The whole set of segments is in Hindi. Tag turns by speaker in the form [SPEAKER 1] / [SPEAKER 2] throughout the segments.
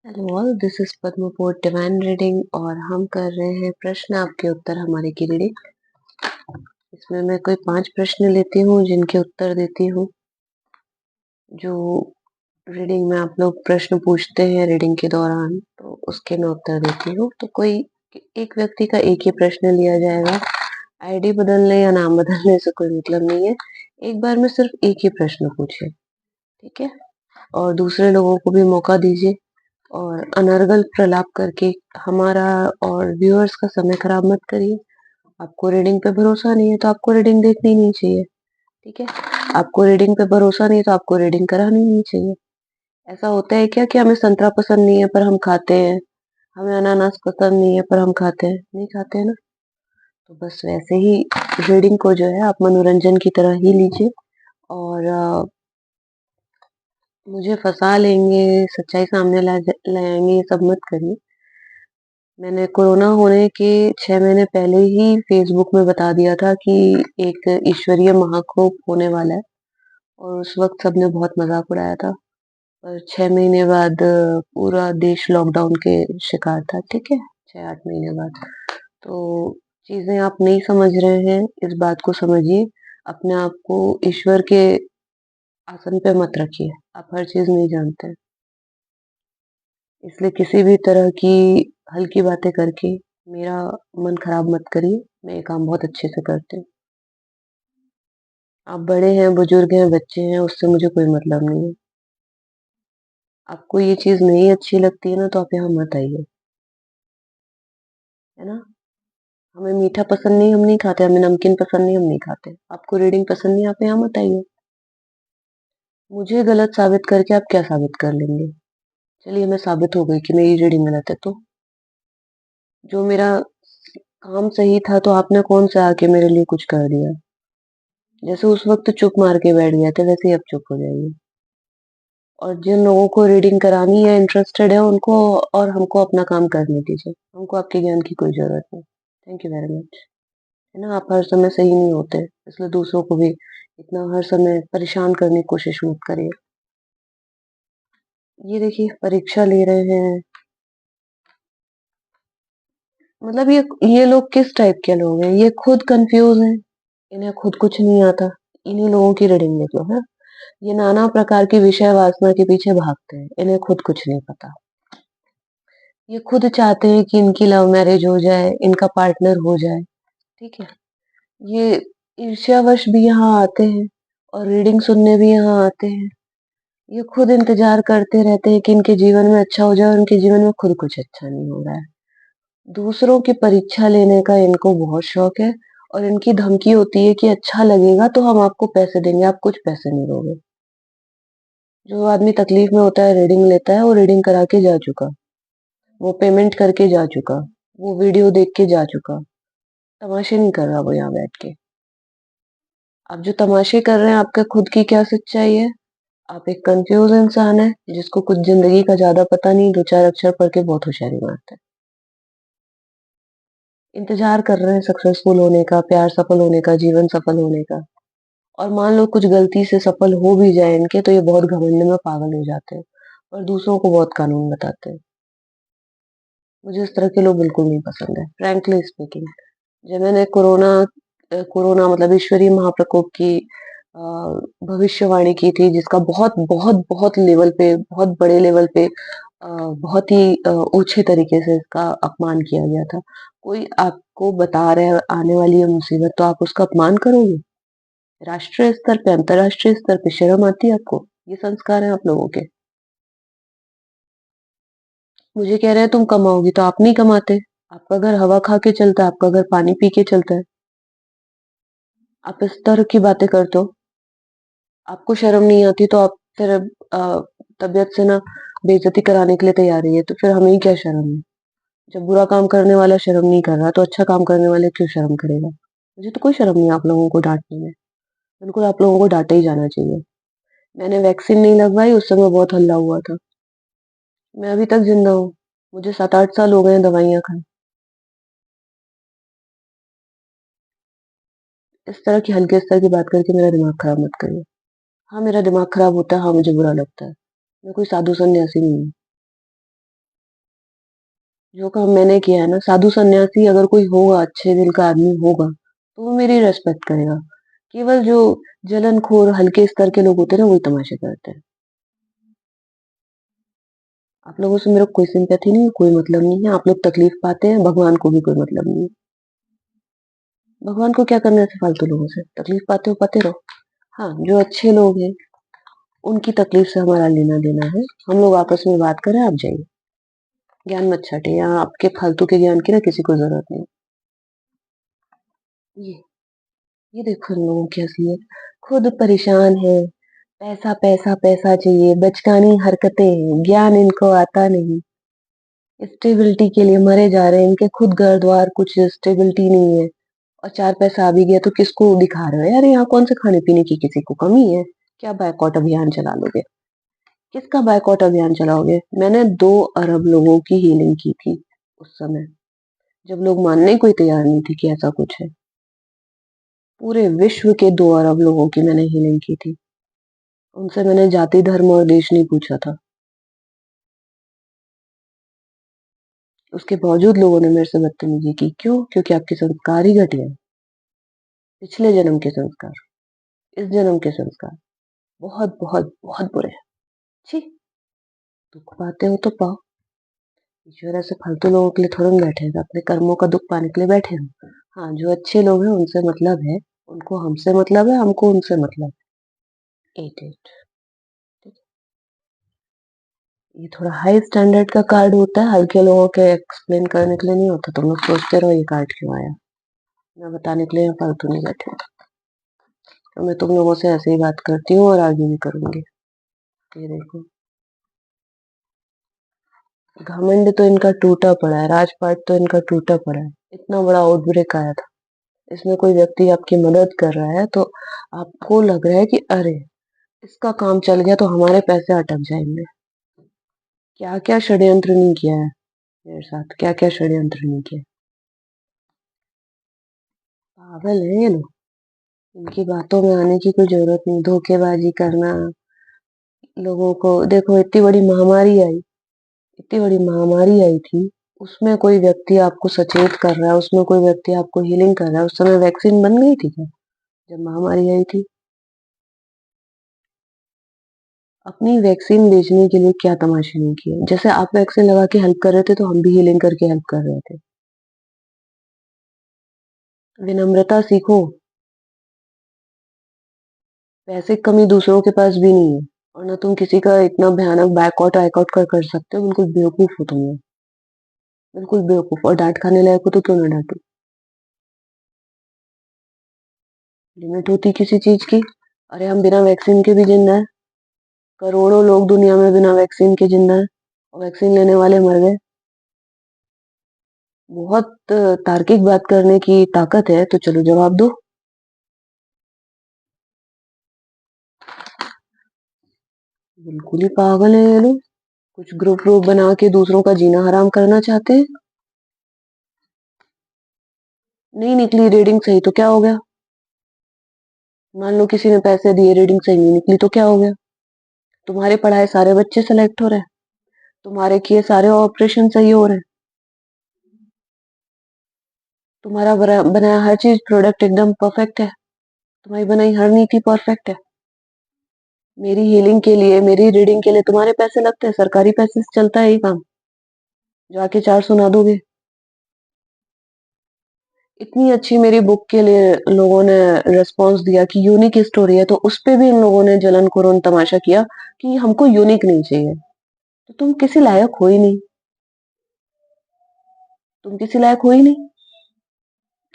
[SPEAKER 1] Hello all, this is Padma for divine reading और हम कर रहे हैं प्रश्न आपके उत्तर हमारे की रीडिंग। इसमें मैं कोई 5 प्रश्न लेती हूँ जिनके उत्तर देती हूँ। जो रीडिंग में आप लोग प्रश्न पूछते हैं रीडिंग के दौरान तो उसके मैं उत्तर देती हूँ। तो कोई एक व्यक्ति का एक ही प्रश्न लिया जाएगा। आईडी बदलने या नाम बदलने से कोई मतलब नहीं है। एक बार में सिर्फ एक ही प्रश्न पूछे, ठीक है? और दूसरे लोगों को भी मौका दीजिए और अनर्गल प्रलाप करके हमारा और व्यूअर्स का समय खराब मत करिए। आपको रीडिंग पे भरोसा नहीं है तो आपको रीडिंग देखनी नहीं चाहिए, ठीक है? आपको रीडिंग पे भरोसा नहीं है तो आपको रीडिंग करानी नहीं चाहिए। ऐसा होता है क्या कि हमें संतरा पसंद नहीं है पर हम खाते हैं, हमें अनानास पसंद नहीं है पर हम खाते हैं? नहीं खाते हैं ना। तो बस वैसे ही रीडिंग को जो है आप मनोरंजन की तरह ही लीजिए और मुझे फंसा लेंगे, सच्चाई सामने लाएंगे, ये सब मत करिए। मैंने कोरोना होने के 6 महीने पहले ही फेसबुक में बता दिया था कि एक ईश्वरीय महाकोप होने वाला है और उस वक़्त सबने बहुत मज़ाक उड़ाया था। पर 6 महीने बाद पूरा देश लॉकडाउन के शिकार था, ठीक है? 6-8 महीने बाद। तो चीज़ें आप नहीं समझ रहे हैं, इस बात को समझिए। अपने आप को ईश्वर के आसन पे मत रखिए, आप हर चीज़ नहीं जानते। इसलिए किसी भी तरह की हल्की बातें करके मेरा मन खराब मत करिए, मैं ये काम बहुत अच्छे से करती हूँ। आप बड़े हैं, बुजुर्ग हैं, बच्चे हैं, उससे मुझे कोई मतलब नहीं है। आपको ये चीज़ नहीं अच्छी लगती है ना तो आप यहाँ मत आइए, है ना? हमें मीठा पसंद नहीं, हम नहीं खाते, हमें नमकीन पसंद नहीं, हम नहीं खाते। आपको रीडिंग पसंद नहीं, आप यहाँ मत आइए। मुझे गलत साबित करके आप क्या साबित कर लेंगे? चलिए मैं साबित हो गई कि मेरी रीडिंग गलत है तो? जो मेरा काम सही था तो आपने कौन सा आके मेरे लिए कुछ कर दिया? जैसे उस वक़्त चुप मार के बैठ गए थे, वैसे ही अब चुप हो जाइए। और जिन लोगों को रीडिंग करानी है, इंटरेस्टेड है, उनको और हमको अपना काम करने दीजिए। हमको आपके ज्ञान की कोई ज़रूरत नहीं। Thank you very much. है ना? आप हर समय सही नहीं होते, इसलिए दूसरों को भी इतना हर समय परेशान करने की कोशिश मत करिए। ये देखिए परीक्षा ले रहे हैं, मतलब ये लोग किस टाइप के लोग हैं? ये खुद कन्फ्यूज़ हैं, इन्हें खुद कुछ नहीं आता। इन्हीं लोगों की रीडिंग देख लो, हाँ? ये नाना प्रकार की विषय वासना के पीछे भागते हैं, इन्हें खुद कुछ नहीं पता। ये खुद चाहते हैं कि इनकी लव मैरिज हो जाए, इनका पार्टनर हो जाए, ठीक है? ये ईर्ष्यावश भी यहाँ आते हैं और रीडिंग सुनने भी यहाँ आते हैं। ये खुद इंतज़ार करते रहते हैं कि इनके जीवन में अच्छा हो जाए और उनके जीवन में खुद कुछ अच्छा नहीं हो रहा है। दूसरों की परीक्षा लेने का इनको बहुत शौक है और इनकी धमकी होती है कि अच्छा लगेगा तो हम आपको पैसे देंगे, आप कुछ पैसे नहीं दोगे। जो आदमी तकलीफ में होता है रीडिंग लेता है, वो रीडिंग करा के जा चुका, वो पेमेंट करके जा चुका, वो वीडियो देख के जा चुका। तमाशे नहीं कर रहा वो यहाँ बैठ के। आप जो तमाशे कर रहे हैं, आपका खुद की क्या सच्चाई है? आप एक कन्फ्यूज़ इंसान हैं, जिसको कुछ ज़िंदगी का ज़्यादा पता नहीं, 2-4 अक्षर पढ़ के बहुत होशियारी मारता है। इंतज़ार कर रहे हैं सक्सेसफुल होने का, प्यार सफल होने का, जीवन सफल होने का और मान लो कुछ गलती से सफल हो भी जाए इनके, तो ये बहुत घमंड में पागल हो जाते हैं और दूसरों को बहुत कानून बताते हैं। मुझे इस तरह के लोग बिल्कुल नहीं पसंद है, फ्रैंकली स्पीकिंग। जब मैंने कोरोना मतलब ईश्वरीय महाप्रकोप की भविष्यवाणी की थी जिसका बहुत बहुत बहुत लेवल पे, बहुत बड़े लेवल पे, बहुत ही ऊंचे तरीके से इसका अपमान किया गया था। कोई आपको बता रहा है आने वाली है मुसीबत तो आप उसका अपमान करोगे? राष्ट्रीय स्तर पे, अंतर्राष्ट्रीय स्तर पे शर्म आती है आपको? ये संस्कार है आप लोगों के। मुझे कह रहे हैं तुम कमाओगी तो आप नहीं कमाते। आपका घर हवा खा के चलता है, आपका घर पानी पी के चलता है। आप इस तरह की बातें करते हो। आपको शर्म नहीं आती तो आप फिर तबीयत से ना बेइज्जती कराने के लिए तैयार रहिए, तो फिर हमें ही क्या शर्म है? जब बुरा काम करने वाला शर्म नहीं कर रहा, तो अच्छा काम करने वाले क्यों शर्म करेगा? मुझे तो कोई शर्म नहीं है आप लोगों को डाँटने में। बिल्कुल आप लोगों को डाँटा ही जाना चाहिए। मैंने वैक्सीन नहीं लगवाई, उस समय बहुत हल्ला हुआ था। मैं अभी तक ज़िंदा हूँ। मुझे 7-8 साल हो गए हैं दवाइयाँ खाए। इस तरह की हल्के स्तर की बात करके मेरा दिमाग खराब मत करिए। हाँ, मेरा दिमाग खराब होता है, हाँ, मुझे बुरा लगता है। मैं कोई साधु सन्यासी नहीं हूँ। जो काम मैंने किया है ना, साधु सन्यासी अगर कोई होगा, अच्छे दिल का आदमी होगा, तो वो मेरी रिस्पेक्ट करेगा। केवल जो जलनखोर हल्के स्तर के लोग होते हैं ना, वही तमाशे करते हैं। आप लोगों से मेरा कोई सिंपैथी नहीं है, कोई मतलब नहीं है। आप लोग तकलीफ पाते हैं, भगवान को भी कोई मतलब नहीं है। भगवान को क्या करना है ऐसे फालतू लोगों से? तकलीफ पाते रहो। हाँ, जो अच्छे लोग हैं, उनकी तकलीफ से हमारा लेना-देना है। हम लोग आपस में बात करें, आप जाइए। ज्ञान मत छाटिए, यहाँ आपके फालतू के ज्ञान की ना किसी को ज़रूरत नहीं। ये ये देखो इन लोगों की असलियत। खुद परेशान है, पैसा, पैसा, पैसा चाहिए, बचकानी हरकतें हैं, ज्ञान इनको आता नहीं। स्टेबिलिटी के लिए मरे जा रहे हैं, इनके खुद घर-द्वार कुछ स्टेबिलिटी नहीं है और 4 पैसा आ भी गया तो किसको दिखा रहे हो? यार यहाँ कौन से खाने-पीने की किसी को कमी है? क्या बॉयकॉट अभियान चला लोगे? किसका बॉयकॉट अभियान चलाओगे? मैंने 2 अरब लोगों की हीलिंग की थी उस समय, जब लोग मानने को ही तैयार नहीं थे कि ऐसा कुछ है। पूरे विश्व के 2 अरब लोगों की मैंने हीलिंग की थी। उनसे मैंने जाति, धर्म और देश नहीं पूछा था। उसके बावजूद लोगों ने मेरे से बदतमीज़ी की। क्यों? क्योंकि आपके संस्कार ही घटिया हैं। पिछले जन्म के संस्कार, इस जन्म के संस्कार बहुत, बहुत, बहुत बुरे हैं। छी! दुःख पाते हो तो पाओ। ईश्वर ऐसे फालतू लोगों के लिए थोड़ी ना बैठे हैं, अपने कर्मों का दुःख पाने के लिए बैठे हैं। हाँ, जो अच्छे लोग हैं उनसे मतलब है, उनको हमसे मतलब है, हमको उनसे मतलब है। 8-8 ठीक है? ये थोड़ा हाई स्टैंडर्ड का कार्ड होता है, हल्के लोगों के एक्सप्लेन करने के लिए नहीं होता। तुम लोग सोचते रहो ये कार्ड क्यों आया? मैं बताने के लिए यहाँ फालतू नहीं बैठी हूँ। तो मैं तुम लोगों से ऐसे ही बात करती हूँ और आगे भी करूँगी। ये देखो, घमंड तो इनका टूटा पड़ा है, राजपाट तो इनका टूटा पड़ा है। इतना बड़ा आउटब्रेक आया था। इसमें कोई व्यक्ति आपकी मदद कर रहा है तो आपको लग रहा है कि अरे! इसका काम चल गया तो हमारे पैसे अटक जाएँगे। क्या-क्या षड्यंत्र नहीं किया है मेरे साथ, क्या-क्या षड्यंत्र नहीं किया। पागल हैं ये लोग। इनकी बातों में आने की कोई ज़रूरत नहीं। धोखेबाज़ी करना, लोगों को देखो इतनी बड़ी महामारी आई थी, उसमें कोई व्यक्ति आपको सचेत कर रहा है, उसमें कोई व्यक्ति आपको हीलिंग कर रहा है। उस समय वैक्सीन बन गई थी क्या, जब महामारी आई थी? अपनी वैक्सीन बेचने के लिए क्या तमाशे नहीं किए। जैसे आप वैक्सीन लगा के हेल्प कर रहे थे, तो हम भी हीलिंग करके हेल्प कर रहे थे। विनम्रता सीखो। पैसे की कमी दूसरों के पास भी नहीं है और ना तुम किसी का इतना भयानक बैकआउट वैकआउट कर सकते हो। बिल्कुल बेवकूफ़ हो तुम लोग, बिल्कुल बेवकूफ़। और डाँट खाने लायक हो तो क्यों ना डाँटूँ? लिमिट होती किसी चीज़ की। अरे हम बिना वैक्सीन के भी ज़िंदा हैं। करोड़ों लोग दुनिया में बिना वैक्सीन के ज़िंदा हैं और वैक्सीन लेने वाले मर गए। बहुत तार्किक बात करने की ताकत है तो चलो जवाब दो। बिल्कुल ही पागल हैं ये लोग। कुछ ग्रुप व्रुप बना के दूसरों का जीना हराम करना चाहते हैं। नहीं निकली रीडिंग सही तो क्या हो गया? मान लो किसी ने पैसे दिए, रीडिंग सही नहीं निकली तो क्या हो गया? तुम्हारे पढ़ाए सारे बच्चे सेलेक्ट हो रहे हैं, तुम्हारे किए सारे ऑपरेशन सही हो रहे हैं, तुम्हारा बनाया हर चीज प्रोडक्ट एकदम परफेक्ट है, तुम्हारी बनाई हर नीति परफेक्ट है। मेरी हीलिंग के लिए, मेरी रीडिंग के लिए तुम्हारे पैसे लगते हैं, सरकारी पैसे से चलता है ये काम। जो आके 4 सुना दोगे। इतनी अच्छी मेरी बुक के लिए लोगों ने रिस्पॉन्स दिया कि यूनिक स्टोरी है, तो उस पे भी इन लोगों ने जलन कुरन तमाशा किया कि हमको यूनिक नहीं चाहिए। तो तुम किसी लायक हो ही नहीं, तुम किसी लायक हो ही नहीं।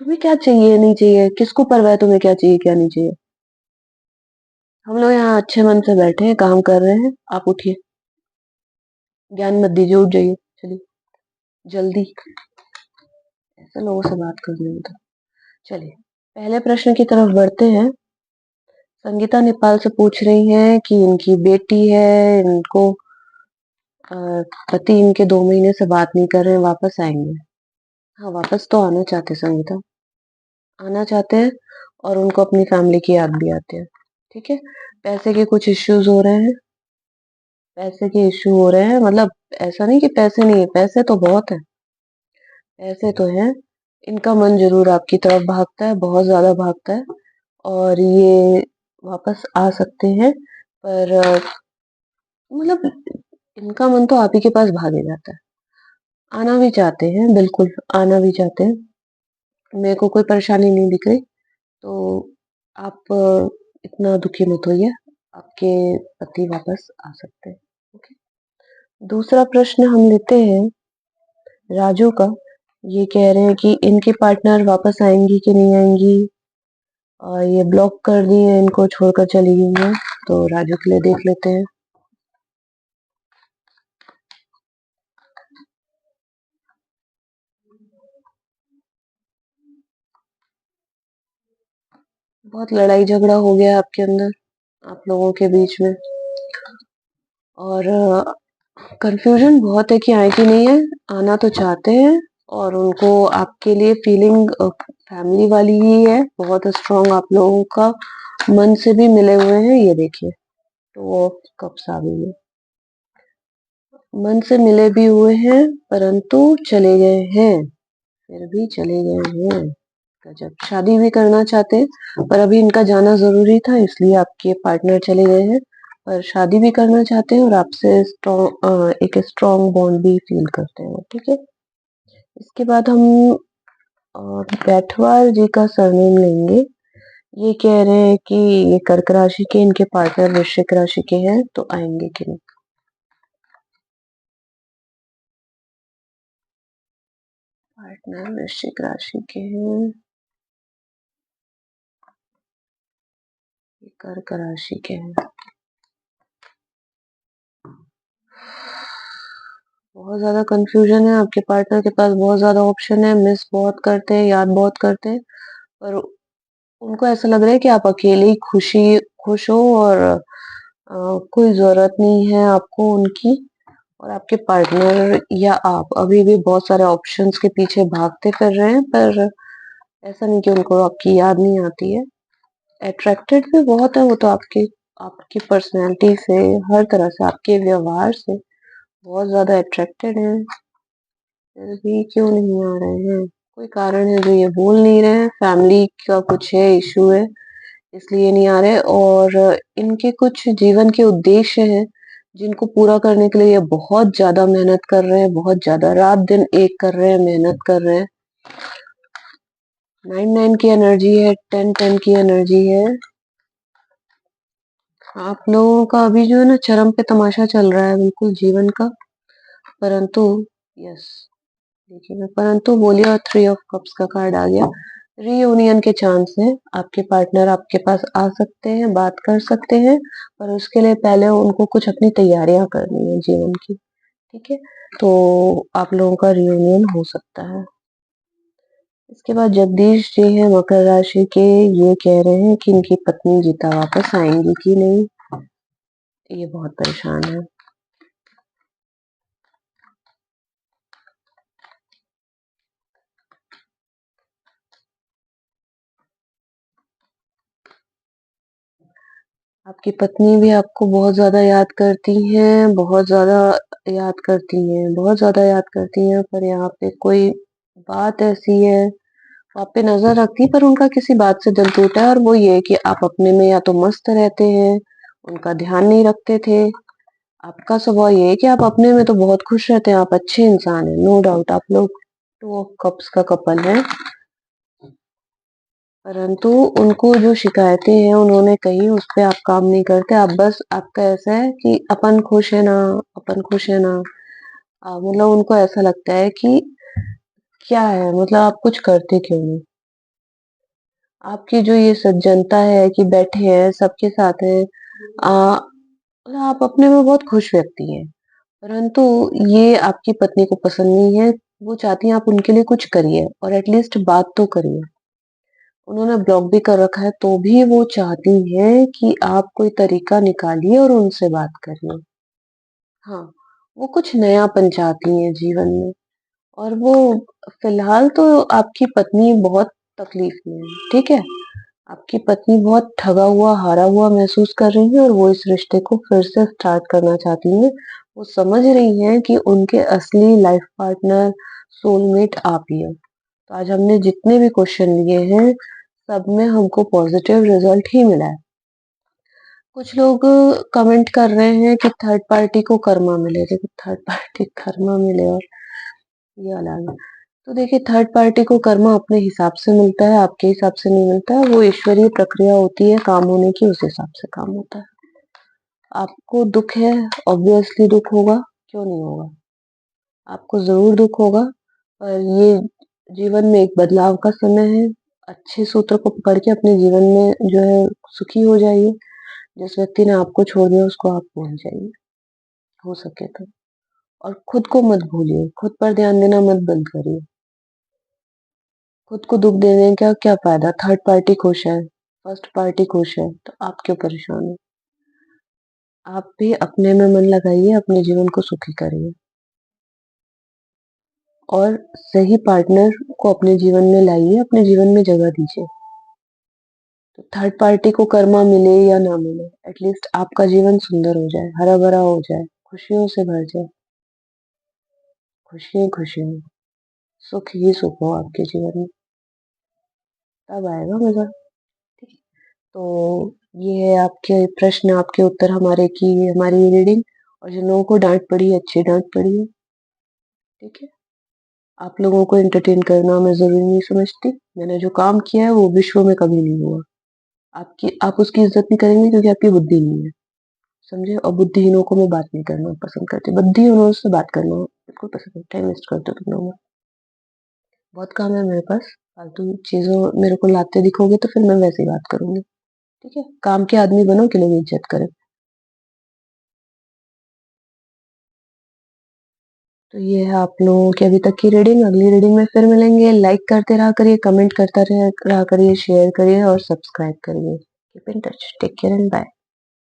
[SPEAKER 1] तुम्हें क्या चाहिए नहीं चाहिए, किसको परवाह है तुम्हें क्या चाहिए क्या नहीं चाहिए। हम लोग यहाँ अच्छे मन से बैठे हैं, काम कर रहे हैं, आप उठिए। ज्ञान मत दीजिए, उठ जाइए। चलिए जल्दी, ऐसे लोगों से बात करनी है तो। चलिए पहले प्रश्न की तरफ बढ़ते हैं। संगीता नेपाल से पूछ रही हैं कि इनकी बेटी है, इनको अ, पति इनके 2 महीने से बात नहीं कर रहे हैं, वापस आएँगे। हाँ, वापस तो आना चाहते हैं संगीता, आना चाहते हैं और उनको अपनी फैमिली की याद भी आती है। ठीक है? पैसे के कुछ इश्यूज़ हो रहे हैं, पैसे के इश्यू हो रहे हैं, मतलब ऐसा नहीं कि पैसे नहीं है, पैसे तो बहुत हैं। ऐसे तो हैं, इनका मन ज़रूर आपकी तरफ भागता है, बहुत ज़्यादा भागता है और ये वापस आ सकते हैं, पर मतलब इनका मन तो आप ही के पास भागे जाता है। आना भी चाहते हैं, बिल्कुल आना भी चाहते हैं। मेरे को कोई परेशानी नहीं दिख रही, तो आप इतना दुखी मत होइए, आपके पति वापस आ सकते हैं। ओके। दूसरा प्रश्न हम लेते हैं राजू का। ये कह रहे हैं कि इनकी पार्टनर वापस आएँगी कि नहीं आएँगी? और ये ब्लॉक कर दी है, इनको छोड़कर चली गई हैं, तो राजू के लिए देख लेते हैं। बहुत लड़ाई झगड़ा हो गया आपके अंदर, आप लोगों के बीच में और कन्फ्यूज़न बहुत है कि आए कि नहीं आए, आना तो चाहते हैं और उनको आपके लिए फीलिंग फैमिली वाली ही है, बहुत स्ट्रॉन्ग आप लोगों का मन से भी मिले हुए हैं, ये देखिए, 2 ऑफ कप्स आ गई है। मन से मिले भी हुए हैं, परंतु चले गए हैं, फिर भी चले गए हैं। गजब! शादी भी करना चाहते हैं, पर अभी इनका जाना ज़रूरी था इसलिए आपके पार्टनर चले गए हैं। पर शादी भी करना चाहते हैं और आपसे एक स्ट्रॉन्ग बॉन्ड भी फ़ील करते हैं, ठीक है? इसके बाद हम अ, बैठवाल जी का सरनेम लेंगे। ये कह रहे हैं कि ये कर्क राशि के, इनके पार्टनर वृश्चिक राशि के हैं, तो आएँगे कि नहीं? पार्टनर वृश्चिक राशि के हैं, ये कर्क राशि के हैं। बहुत ज़्यादा कन्फ्यूज़न है, आपके पार्टनर के पास बहुत ज़्यादा ऑप्शन है, मिस बहुत करते हैं, याद बहुत करते हैं, पर उनको ऐसा लग रहा है कि आप अकेले ही खुश हो और कोई ज़रूरत नहीं है आपको उनकी और आपके पार्टनर या आप अभी भी बहुत सारे ऑप्शंस के पीछे भागते फिर रहे हैं, पर ऐसा नहीं कि उनको आपकी याद नहीं आती है। अट्रैक्टेड भी बहुत है वो तो आपकी आपकी पर्सनैलिटी से, हर तरह से, आपके व्यवहार से बहुत ज़्यादा अट्रैक्टेड हैं। फिर भी क्यों नहीं आ रहे हैं? कोई कारण है जो ये बोल नहीं रहे हैं, फैमिली का कुछ है, इश्यू है, इसलिए नहीं आ रहे और इनके कुछ जीवन के उद्देश्य हैं, जिनको पूरा करने के लिए ये बहुत ज़्यादा मेहनत कर रहे हैं, बहुत ज़्यादा रात-दिन एक कर रहे हैं, मेहनत कर रहे हैं। 9-9 की एनर्जी है, 10-10 की एनर्जी है। आप लोगों का अभी जो है ना चरम पे तमाशा चल रहा है बिल्कुल जीवन का, परंतु यस देखिए मैं परंतु बोली और 3 ऑफ कप्स का कार्ड आ गया। रीयूनियन के चांस हैं, आपके पार्टनर आपके पास आ सकते हैं, बात कर सकते हैं, पर उसके लिए पहले उनको कुछ अपनी तैयारियाँ करनी है जीवन की, ठीक है? तो आप लोगों का रीयूनियन हो सकता है। इसके बाद जगदीश जी हैं मकर राशि के, ये कह रहे हैं कि इनकी पत्नी गीता वापस आएँगी कि नहीं? ये बहुत परेशान है। आपकी पत्नी भी आपको बहुत ज़्यादा याद करती हैं, बहुत ज़्यादा याद करती हैं, बहुत ज़्यादा याद करती हैं, पर यहाँ पे कोई बात ऐसी है, वो आप पे नज़र रखती हैं, पर उनका किसी बात से दिल टूटा है और वो ये है कि आप अपने में या तो मस्त रहते हैं, उनका ध्यान नहीं रखते थे। आपका स्वभाव ये है कि आप अपने में तो बहुत खुश रहते हैं, आप अच्छे इंसान हैं, नो डाउट आप लोग 2 ऑफ कप्स का कपल हैं। परंतु उनको जो शिकायतें हैं उन्होंने कही उस पे आप काम नहीं करते, आप बस आपका ऐसा है कि अपन खुश है ना, अपन खुश है ना, मतलब उनको ऐसा लगता है कि क्या है मतलब आप कुछ करते क्यों नहीं? आपकी जो ये सज्जनता है कि बैठे हैं, सबके साथ हैं, मतलब आप अपने में बहुत खुश व्यक्ति हैं। परंतु ये आपकी पत्नी को पसंद नहीं है, वो चाहती हैं आप उनके लिए कुछ करिए और एटलीस्ट बात तो करिए। उन्होंने ब्लॉक भी कर रखा है, तो भी वो चाहती हैं कि आप कोई तरीका निकालिए और उनसे बात करिए। हाँ, वो कुछ नयापन चाहती हैं जीवन में और वो फ़िलहाल तो आपकी पत्नी बहुत तकलीफ़ में है, ठीक है? आपकी पत्नी बहुत ठगा हुआ, हारा हुआ महसूस कर रही हैं और वो इस रिश्ते को फिर से स्टार्ट करना चाहती हैं, वो समझ रही हैं कि उनके असली लाइफ पार्टनर, सोलमेट आप ही हो। तो आज हमने जितने भी क्वेश्चन लिए हैं, सब में हमको पॉजिटिव रिजल्ट ही मिला है। कुछ लोग कमेंट कर रहे हैं कि थर्ड पार्टी को कर्मा मिले, देखिए थर्ड पार्टी कर्मा मिले और ये अलग है। तो देखिए थर्ड पार्टी को कर्मा अपने हिसाब से मिलता है, आपके हिसाब से नहीं मिलता है। वो ईश्वरीय प्रक्रिया होती है काम होने की, उस हिसाब से काम होता है। आपको दुःख है, ऑब्वियसली दुःख होगा, क्यों नहीं होगा? आपको ज़रूर दुःख होगा, पर ये जीवन में एक बदलाव का समय है। अच्छे सूत्र को पकड़ के अपने जीवन में जो है सुखी हो जाइए। जिस व्यक्ति ने आपको छोड़ दिया उसको आप भूल जाइए, हो सके तो। और खुद को मत भूलिए, खुद पर ध्यान देना मत बंद करिए। खुद को दुःख देने का क्या फ़ायदा? थर्ड पार्टी खुश है, फर्स्ट पार्टी खुश है, तो आप क्यों परेशान हैं? आप भी अपने में मन लगाइए, अपने जीवन को सुखी करिए और सही पार्टनर को अपने जीवन में लाइए, अपने जीवन में जगह दीजिए। तो थर्ड पार्टी को कर्मा मिले या ना मिले, एटलीस्ट आपका जीवन सुंदर हो जाए, हरा-भरा हो जाए, खुशियों से भर जाए। खुशियाँ ही खुशियाँ, सुख ही सुख हो आपके जीवन में, तब आएगा मज़ा। ठीक है? तो ये है आपके प्रश्न, आपके उत्तर हमारे की हमारी ये रीडिंग। और जिन लोगों को डाँट पड़ी है, अच्छी डाँट पड़ी है, ठीक है? आप लोगों को एंटरटेन करना मैं ज़रूरी नहीं समझती। मैंने जो काम किया है वो विश्व में कभी नहीं हुआ। आप उसकी इज़्ज़त नहीं करेंगे क्योंकि आपकी बुद्धि नहीं है, समझे? और बुद्धिहीनों को मैं बात नहीं करना पसंद करती। बुद्धिहीनों से बात करना बिल्कुल पसंद नहीं, टाइम वेस्ट करते हो तुम लोग। बहुत काम है मेरे पास, फालतू चीज़ों मेरे को लाते दिखोगे तो फिर मैं वैसे ही बात करूँगी, ठीक है? काम के आदमी बनो कि लोग इज़्ज़त करें। तो ये है आप लोगों की अभी तक की रीडिंग। अगली रीडिंग में फिर मिलेंगे। लाइक करते रहा करिए, कमेंट करता रहा करिए, शेयर करिए और सब्सक्राइब करिए। Keep in touch. Take care and bye.